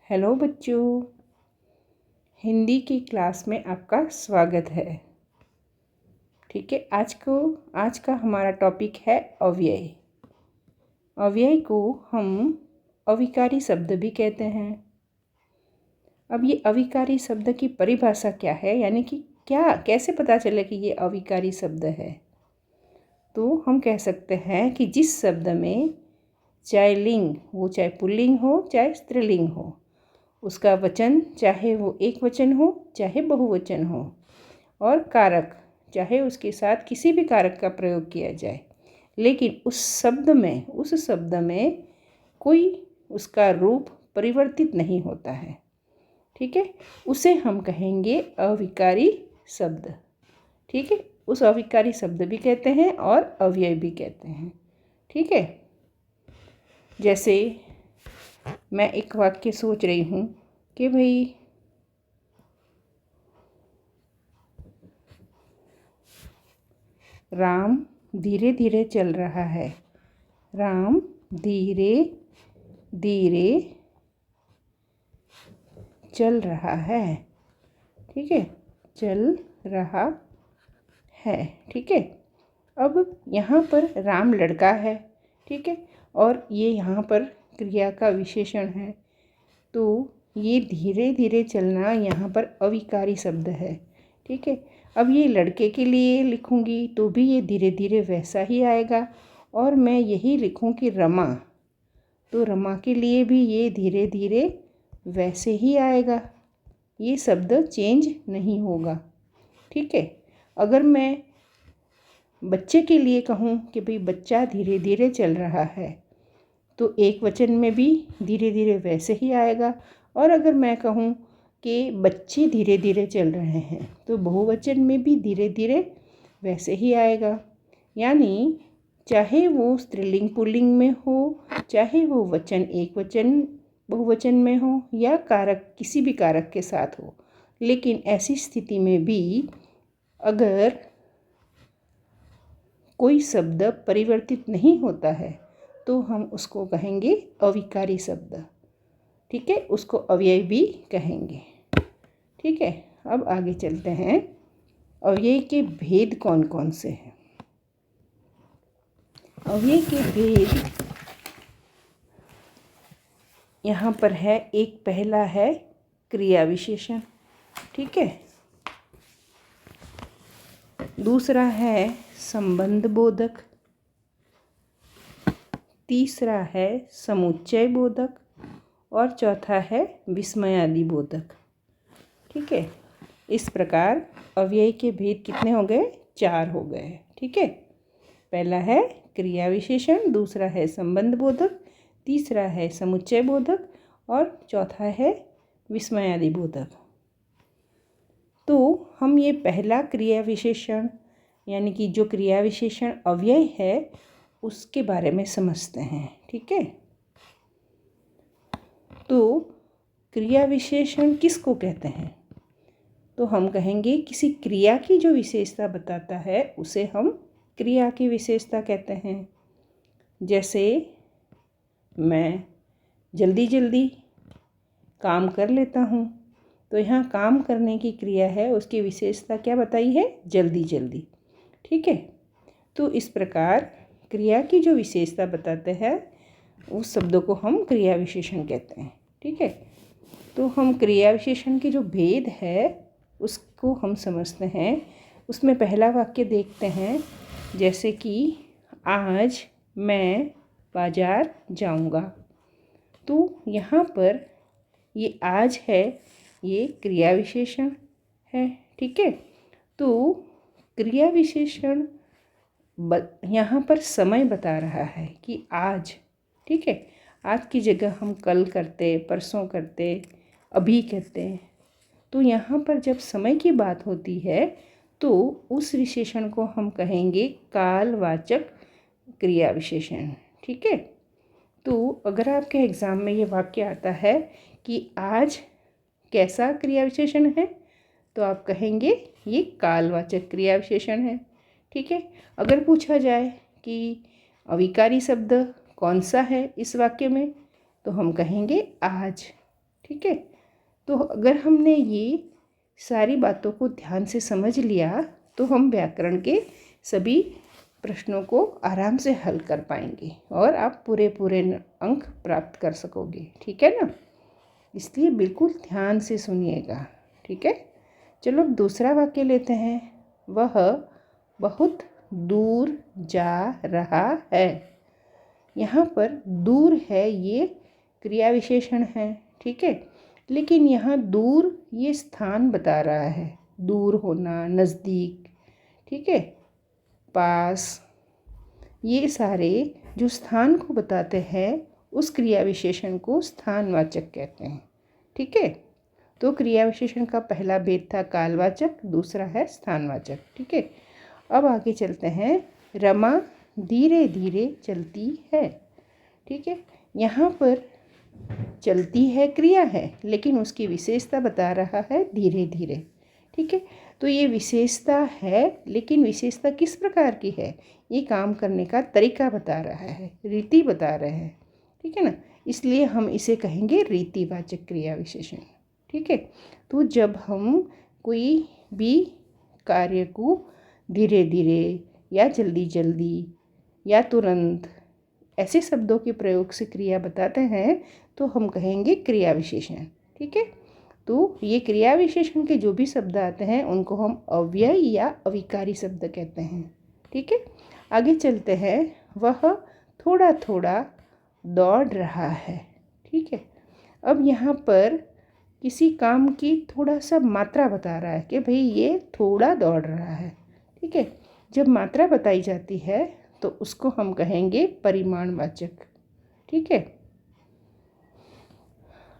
Hello बच्चों, हिंदी की class में आपका स्वागत है। ठीक है, आज का हमारा टॉपिक है अव्यय। अव्यय को हम अविकारी शब्द भी कहते हैं। अब ये अविकारी शब्द की परिभाषा क्या है, यानी कि कैसे पता चले कि ये अविकारी शब्द है। तो हम कह सकते हैं कि जिस शब्द में चाहे लिंग वो चाहे पुल्लिंग हो चाहे स्त्रीलिंग हो, उसका वचन चाहे वो एक वचन हो चाहे बहुवचन हो, और कारक चाहे उसके साथ किसी भी कारक का प्रयोग किया जाए, लेकिन उस शब्द में कोई उसका रूप परिवर्तित नहीं होता है। ठीक है, उसे हम कहेंगे अविकारी शब्द। ठीक है, उस अविकारी शब्द भी कहते हैं और अव्यय भी कहते हैं। ठीक है, जैसे मैं एक वाक्य सोच रही हूँ कि भाई राम धीरे धीरे चल रहा है। राम धीरे धीरे चल रहा है। ठीक है, चल रहा है। ठीक है, अब यहाँ पर राम लड़का है। ठीक है, और ये यहाँ पर क्रिया का विशेषण है, तो ये धीरे धीरे चलना यहाँ पर अविकारी शब्द है। ठीक है, अब ये लड़के के लिए लिखूँगी तो भी ये धीरे धीरे वैसा ही आएगा, और मैं यही लिखूँ कि रमा, तो रमा के लिए भी ये धीरे धीरे वैसे ही आएगा। ये शब्द चेंज नहीं होगा। ठीक है, अगर मैं बच्चे के लिए कहूँ कि भाई बच्चा धीरे धीरे चल रहा है, तो एक वचन में भी धीरे धीरे वैसे ही आएगा, और अगर मैं कहूँ कि बच्चे धीरे धीरे चल रहे हैं, तो बहुवचन में भी धीरे धीरे वैसे ही आएगा। यानी चाहे वो स्त्रीलिंग पुल्लिंग में हो, चाहे वो वचन एक वचन बहुवचन में हो, या कारक किसी भी कारक के साथ हो, लेकिन ऐसी स्थिति में भी अगर कोई शब्द परिवर्तित नहीं होता है तो हम उसको कहेंगे अविकारी शब्द। ठीक है, उसको अव्यय भी कहेंगे। ठीक है, अब आगे चलते हैं। अव्यय के भेद कौन कौन से हैं? अव्यय के भेद यहाँ पर है। एक पहला है क्रिया विशेषण। ठीक है, दूसरा है संबंध बोधक, तीसरा है समुच्चय बोधक, और चौथा है विस्मयादि बोधक। ठीक है, इस प्रकार अव्यय के भेद कितने हो गए? 4 हो गए। ठीक है, पहला है क्रिया विशेषण, दूसरा है संबंध बोधक, तीसरा है समुच्चय बोधक, और चौथा है विस्मयादि बोधक। तो हम ये पहला क्रिया विशेषण, यानी कि जो क्रिया विशेषण अव्यय है, उसके बारे में समझते हैं। ठीक है, तो क्रिया विशेषण किसको कहते हैं? तो हम कहेंगे किसी क्रिया की जो विशेषता बताता है उसे हम क्रिया की विशेषता कहते हैं। जैसे मैं जल्दी जल्दी काम कर लेता हूँ, तो यहाँ काम करने की क्रिया है, उसकी विशेषता क्या बताई है? जल्दी जल्दी। ठीक है, तो इस प्रकार क्रिया की जो विशेषता बताते हैं उस शब्दों को हम क्रिया विशेषण कहते हैं। ठीक है, तो हम क्रिया विशेषण के जो भेद है उसको हम समझते हैं। उसमें पहला वाक्य देखते हैं, जैसे कि आज मैं बाजार जाऊंगा। तो यहाँ पर ये आज है, ये क्रिया विशेषण है। ठीक है, तो क्रिया विशेषण यहाँ पर समय बता रहा है कि आज। ठीक है, आज की जगह हम कल करते, परसों करते, अभी कहते हैं। तो यहाँ पर जब समय की बात होती है तो उस विशेषण को हम कहेंगे कालवाचक क्रिया विशेषण। ठीक है, तो अगर आपके एग्ज़ाम में ये वाक्य आता है कि आज कैसा क्रिया विशेषण है, तो आप कहेंगे ये कालवाचक क्रिया विशेषण है। ठीक है, अगर पूछा जाए कि अविकारी शब्द कौन सा है इस वाक्य में, तो हम कहेंगे आज। ठीक है। तो अगर हमने ये सारी बातों को ध्यान से समझ लिया तो हम व्याकरण के सभी प्रश्नों को आराम से हल कर पाएंगे और आप पूरे पूरे अंक प्राप्त कर सकोगे। ठीक है ना, इसलिए बिल्कुल ध्यान से सुनिएगा। ठीक है, चलो दूसरा वाक्य लेते हैं। वह बहुत दूर जा रहा है। यहाँ पर दूर है ये क्रिया विशेषण है। ठीक है, लेकिन यहाँ दूर ये स्थान बता रहा है, दूर होना, नज़दीक, ठीक है, पास, ये सारे जो स्थान को बताते हैं उस क्रिया विशेषण को स्थानवाचक कहते हैं। ठीक है, तो क्रिया विशेषण का पहला भेद था कालवाचक, दूसरा है स्थानवाचक। ठीक है, अब आगे चलते हैं। रमा धीरे धीरे चलती है। ठीक है, यहाँ पर चलती है क्रिया है, लेकिन उसकी विशेषता बता रहा है धीरे धीरे। ठीक है, तो ये विशेषता है, लेकिन विशेषता किस प्रकार की है, ये काम करने का तरीका बता रहा है, रीति बता रहे हैं। ठीक है ना, इसलिए हम इसे कहेंगे रीतिवाचक क्रिया विशेषण। ठीक है, तो जब हम कोई भी कार्य को धीरे धीरे या जल्दी जल्दी या तुरंत ऐसे शब्दों के प्रयोग से क्रिया बताते हैं तो हम कहेंगे क्रिया विशेषण। ठीक है, तो ये क्रिया विशेषण के जो भी शब्द आते हैं उनको हम अव्यय या अविकारी शब्द कहते हैं। ठीक है, आगे चलते हैं। वह थोड़ा थोड़ा दौड़ रहा है। ठीक है, अब यहाँ पर किसी काम की थोड़ा सा मात्रा बता रहा है कि भाई ये थोड़ा दौड़ रहा है। ठीक है, जब मात्रा बताई जाती है तो उसको हम कहेंगे परिमाणवाचक। ठीक है,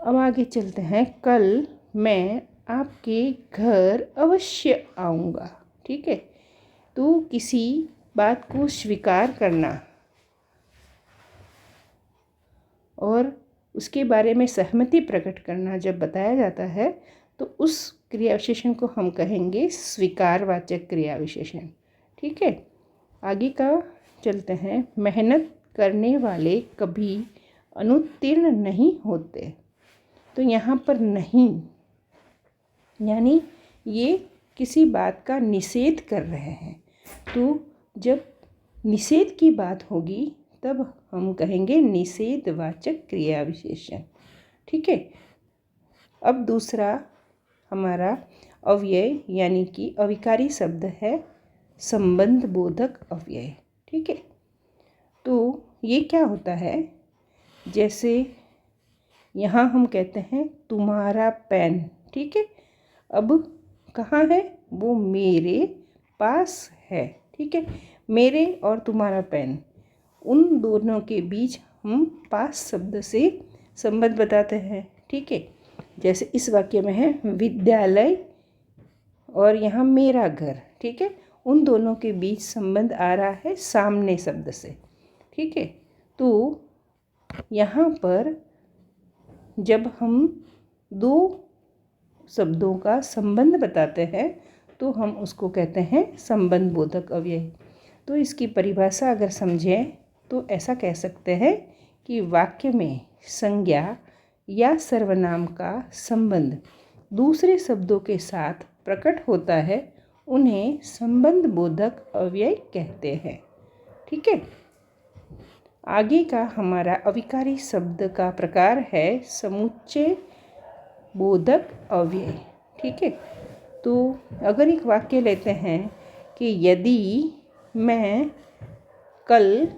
अब आगे चलते हैं। कल मैं आपके घर अवश्य आऊँगा। ठीक है, तो किसी बात को स्वीकार करना और उसके बारे में सहमति प्रकट करना जब बताया जाता है तो उस क्रिया विशेषण को हम कहेंगे स्वीकारवाचक क्रिया विशेषण। ठीक है, आगे का चलते हैं। मेहनत करने वाले कभी अनुत्तीर्ण नहीं होते। तो यहाँ पर नहीं यानी ये किसी बात का निषेध कर रहे हैं। तो जब निषेध की बात होगी तब हम कहेंगे निषेधवाचक क्रिया विशेषण। ठीक है, अब दूसरा हमारा अव्यय यानी कि अविकारी शब्द है संबंध बोधक अव्यय। ठीक है, तो ये क्या होता है, जैसे यहाँ हम कहते हैं तुम्हारा पेन। ठीक है, अब कहाँ है, वो मेरे पास है। ठीक है, मेरे और तुम्हारा पेन, उन दोनों के बीच हम पास शब्द से संबंध बताते हैं। ठीक है, जैसे इस वाक्य में है विद्यालय और यहाँ मेरा घर। ठीक है, उन दोनों के बीच संबंध आ रहा है सामने शब्द से। ठीक है, तो यहाँ पर जब हम दो शब्दों का संबंध बताते हैं तो हम उसको कहते हैं संबंध बोधक अव्यय। तो इसकी परिभाषा अगर समझें तो ऐसा कह सकते हैं कि वाक्य में संज्ञा या सर्वनाम का संबंध दूसरे शब्दों के साथ प्रकट होता है, उन्हें संबंध बोधक अव्यय कहते हैं। ठीक है, आगे का हमारा अविकारी शब्द का प्रकार है समुच्चय बोधक अव्यय। ठीक है, तो अगर एक वाक्य लेते हैं कि यदि मैं कल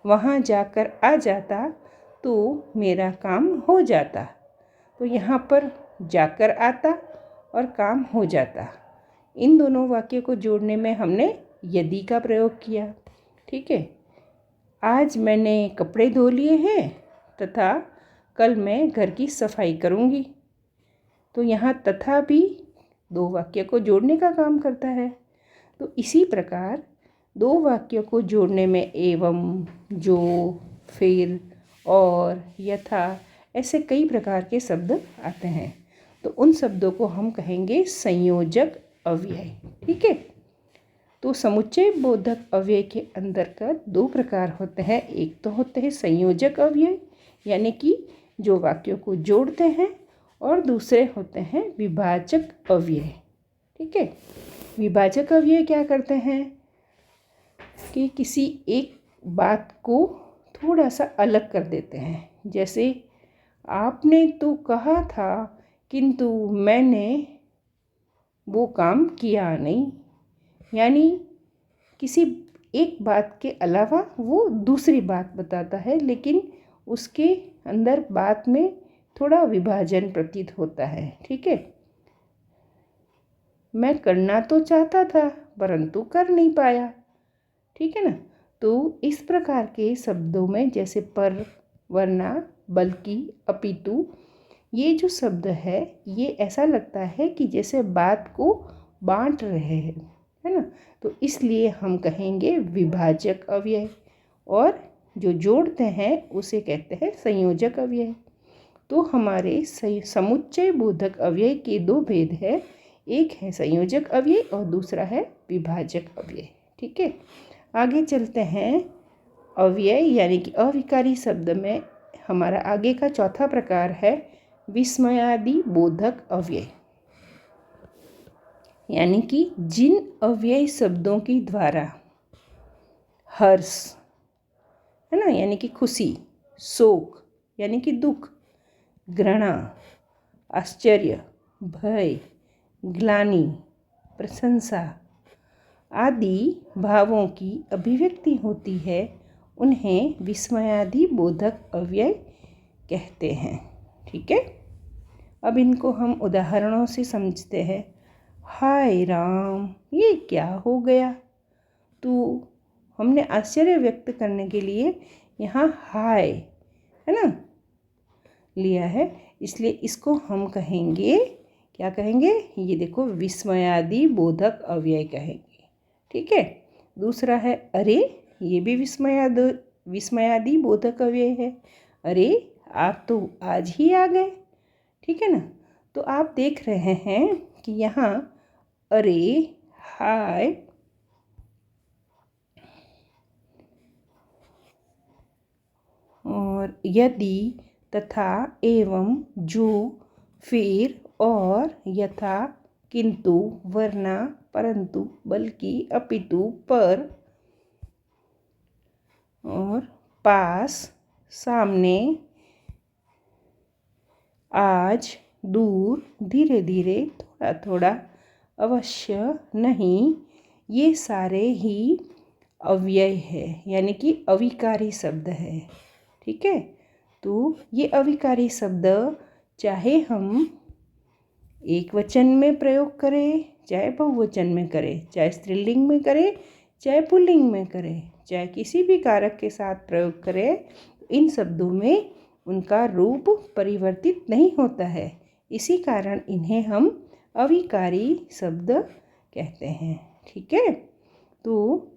वहाँ जाकर आ जाता तो मेरा काम हो जाता, तो यहाँ पर जाकर आता और काम हो जाता, इन दोनों वाक्य को जोड़ने में हमने यदि का प्रयोग किया। ठीक है, आज मैंने कपड़े धो लिए हैं तथा कल मैं घर की सफाई करूँगी, तो यहाँ तथा भी दो वाक्य को जोड़ने का काम करता है। तो इसी प्रकार दो वाक्यों को जोड़ने में एवं, जो, फिर, और, यथा ऐसे कई प्रकार के शब्द आते हैं, तो उन शब्दों को हम कहेंगे संयोजक अव्यय। ठीक है, तो समुच्चय बोधक अव्यय के अंतर्गत दो प्रकार होते हैं। एक तो होते हैं संयोजक अव्यय यानी कि जो वाक्यों को जोड़ते हैं, और दूसरे होते हैं विभाजक अव्यय। ठीक है, विभाजक अव्यय क्या करते हैं कि किसी एक बात को थोड़ा सा अलग कर देते हैं। जैसे आपने तो कहा था किंतु मैंने वो काम किया नहीं, यानी किसी एक बात के अलावा वो दूसरी बात बताता है, लेकिन उसके अंदर बात में थोड़ा विभाजन प्रतीत होता है। ठीक है, मैं करना तो चाहता था परंतु कर नहीं पाया। ठीक है ना, तो इस प्रकार के शब्दों में जैसे पर, वरना, बल्कि, अपितु, ये जो शब्द है ये ऐसा लगता है कि जैसे बात को बांट रहे हैं, है ना। तो इसलिए हम कहेंगे विभाजक अव्यय, और जो जोड़ते हैं उसे कहते हैं संयोजक अव्यय। तो हमारे समुच्चय बोधक अव्यय के दो भेद है, एक है संयोजक अव्यय और दूसरा है विभाजक अव्यय। ठीक है, आगे चलते हैं। अव्यय यानी कि अविकारी शब्द में हमारा आगे का चौथा प्रकार है विस्मयादि बोधक अव्यय, यानी कि जिन अव्यय शब्दों के द्वारा हर्ष, है ना, यानी कि खुशी, शोक यानी कि दुख, घृणा, आश्चर्य, भय, ग्लानि, प्रशंसा आदि भावों की अभिव्यक्ति होती है, उन्हें विस्मयादि बोधक अव्यय कहते हैं। ठीक है, अब इनको हम उदाहरणों से समझते हैं। हाय राम, ये क्या हो गया। तो हमने आश्चर्य व्यक्त करने के लिए यहाँ हाय, है ना, लिया है, इसलिए इसको हम कहेंगे, क्या कहेंगे, ये देखो विस्मयादि बोधक अव्यय कहेंगे। ठीक है, दूसरा है अरे, ये भी विस्मयादि बोधक अव्यय है। अरे आप तो आज ही आ गए। ठीक है ना, तो आप देख रहे हैं कि यहाँ अरे, हाय और यदि, तथा, एवं, जो, फिर, और, यथा, किंतु, वरना, परंतु, बल्कि, अपितु, पर, और पास, सामने, आज, दूर, धीरे धीरे, थोड़ा थोड़ा, अवश्य, नहीं, ये सारे ही अव्यय है, यानी कि अविकारी शब्द है। ठीक है, तो ये अविकारी शब्द चाहे हम एक वचन में प्रयोग करें, चाहे बहुवचन में करें, चाहे स्त्रीलिंग में करें, चाहे पुल्लिंग में करें, चाहे किसी भी कारक के साथ प्रयोग करें, इन शब्दों में उनका रूप परिवर्तित नहीं होता है। इसी कारण इन्हें हम अविकारी शब्द कहते हैं। ठीक है, तो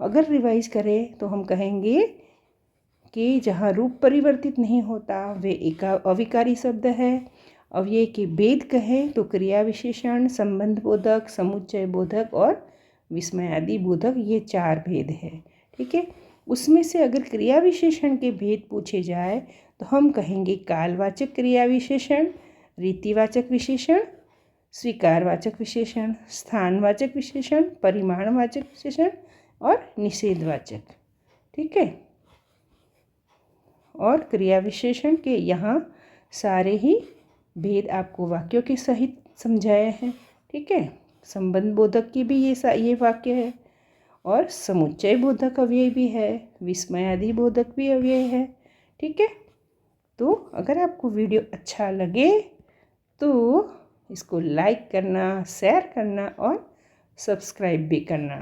अगर रिवाइज करें तो हम कहेंगे कि जहाँ रूप परिवर्तित नहीं होता वे एक अविकारी शब्द है। अव्यय के भेद कहें तो क्रिया विशेषण, संबंध बोधक, समुच्चय बोधक और विस्मयादि बोधक, ये चार भेद है। ठीक है, उसमें से अगर क्रिया विशेषण के भेद पूछे जाए तो हम कहेंगे कालवाचक क्रिया विशेषण, रीतिवाचक विशेषण, स्वीकारवाचक विशेषण, स्थानवाचक विशेषण, परिमाणवाचक विशेषण और निषेधवाचक। ठीक है, और क्रिया विशेषण के यहाँ सारे ही भेद आपको वाक्यों के सहित समझाए हैं। ठीक है, संबंध बोधक की भी ये वाक्य है, और समुच्चय बोधक अव्यय भी है, विस्मयादि बोधक भी अव्यय है। ठीक है, तो अगर आपको वीडियो अच्छा लगे तो इसको लाइक करना, शेयर करना और सब्सक्राइब भी करना।